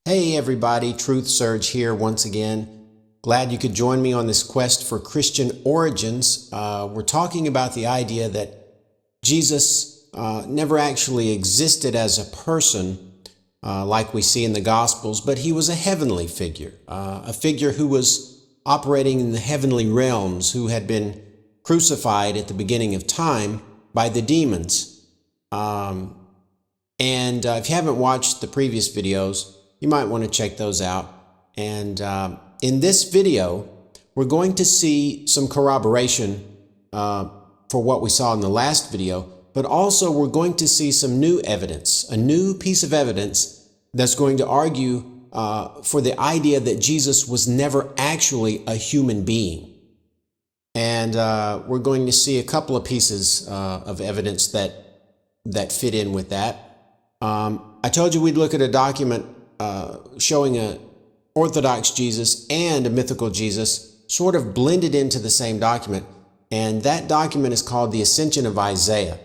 Hey everybody, TruthSurge here once again. Glad you could join me on this quest for Christian origins. We're talking about the idea that Jesus never actually existed as a person like we see in the Gospels, but he was a heavenly figure, a figure who was operating in the heavenly realms, who had been crucified at the beginning of time by the demons. If you haven't watched the previous videos, you might want to check those out. And in this video, we're going to see some corroboration for what we saw in the last video, but also we're going to see some new evidence, a new piece of evidence that's going to argue for the idea that Jesus was never actually a human being. And we're going to see a couple of pieces of evidence that fit in with that. I told you we'd look at a document showing an Orthodox Jesus and a mythical Jesus sort of blended into the same document. And that document is called the Ascension of Isaiah.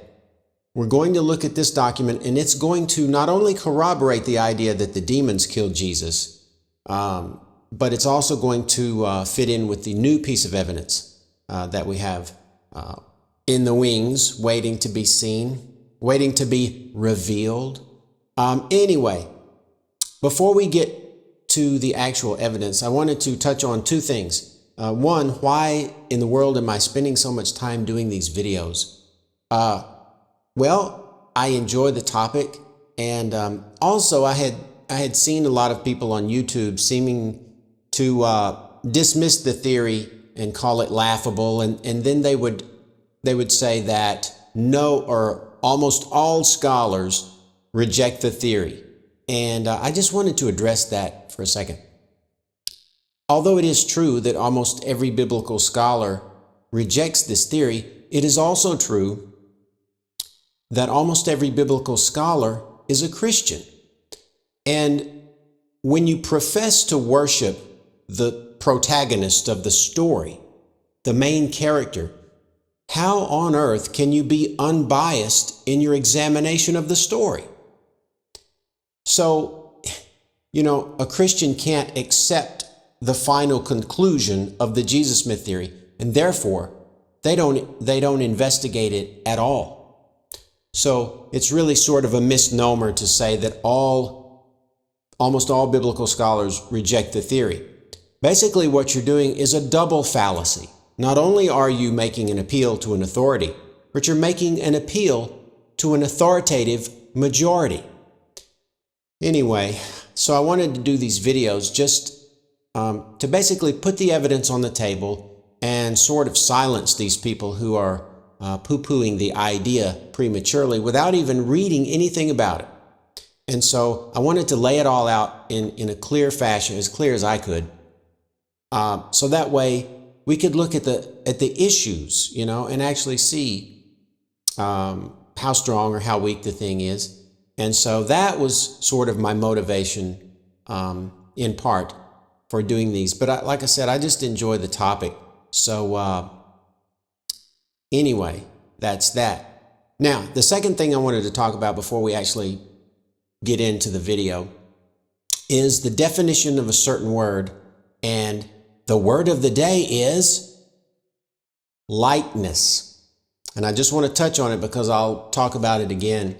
We're going to look at this document, and it's going to not only corroborate the idea that the demons killed Jesus, but it's also going to fit in with the new piece of evidence that we have in the wings, waiting to be seen, waiting to be revealed. Anyway, before we get to the actual evidence, I wanted to touch on two things. One, why in the world am I spending so much time doing these videos? Well, I enjoy the topic, and also I had seen a lot of people on YouTube seeming to dismiss the theory and call it laughable, and then they would say that no or almost all scholars reject the theory. And I just wanted to address that for a second. Although it is true that almost every biblical scholar rejects this theory, it is also true that almost every biblical scholar is a Christian. And when you profess to worship the protagonist of the story, the main character, how on earth can you be unbiased in your examination of the story? So, a Christian can't accept the final conclusion of the Jesus myth theory, and therefore they don't investigate it at all. So it's really sort of a misnomer to say that almost all biblical scholars reject the theory. Basically, what you're doing is a double fallacy. Not only are you making an appeal to an authority, but you're making an appeal to an authoritative majority. Anyway, so I wanted to do these videos just to basically put the evidence on the table and sort of silence these people who are poo-pooing the idea prematurely without even reading anything about it. And so I wanted to lay it all out in a clear fashion, as clear as I could, so that way we could look at the issues, and actually see how strong or how weak the thing is. And so that was sort of my motivation in part for doing these. But like I said, I just enjoy the topic. So anyway, that's that. Now, the second thing I wanted to talk about before we actually get into the video is the definition of a certain word. And the word of the day is likeness. And I just want to touch on it because I'll talk about it again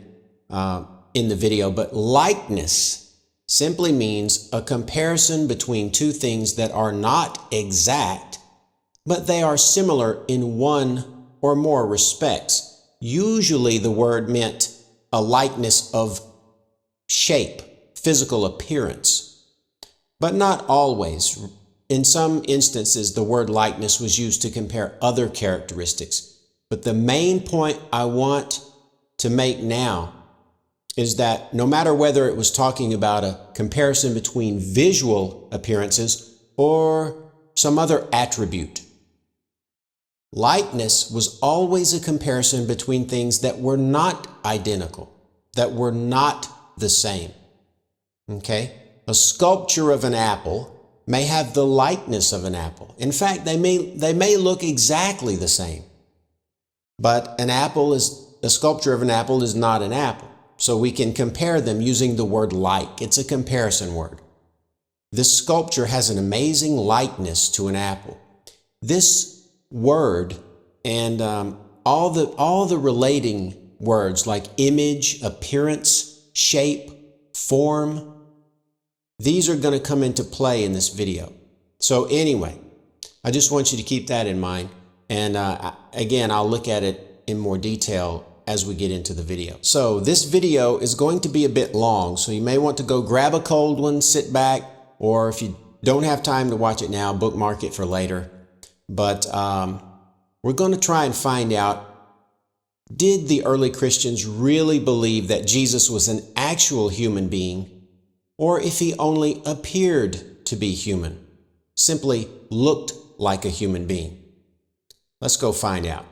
in the video, but likeness simply means a comparison between two things that are not exact, but they are similar in one or more respects. Usually the word meant a likeness of shape, physical appearance, but not always. In some instances, the word likeness was used to compare other characteristics. But the main point I want to make now is that no matter whether it was talking about a comparison between visual appearances or some other attribute, likeness was always a comparison between things that were not identical, that were not the same. Okay? A sculpture of an apple may have the likeness of an apple. In fact, they may look exactly the same. But a sculpture of an apple is not an apple. So we can compare them using the word like. It's a comparison word. This sculpture has an amazing likeness to an apple. This word and all the relating words like image, appearance, shape, form, these are going to come into play in this video. So anyway, I just want you to keep that in mind. And again, I'll look at it in more detail as we get into the video. So this video is going to be a bit long, so you may want to go grab a cold one, sit back, or if you don't have time to watch it now, bookmark it for later. But we're going to try and find out, did the early Christians really believe that Jesus was an actual human being, or if he only appeared to be human, simply looked like a human being? Let's go find out.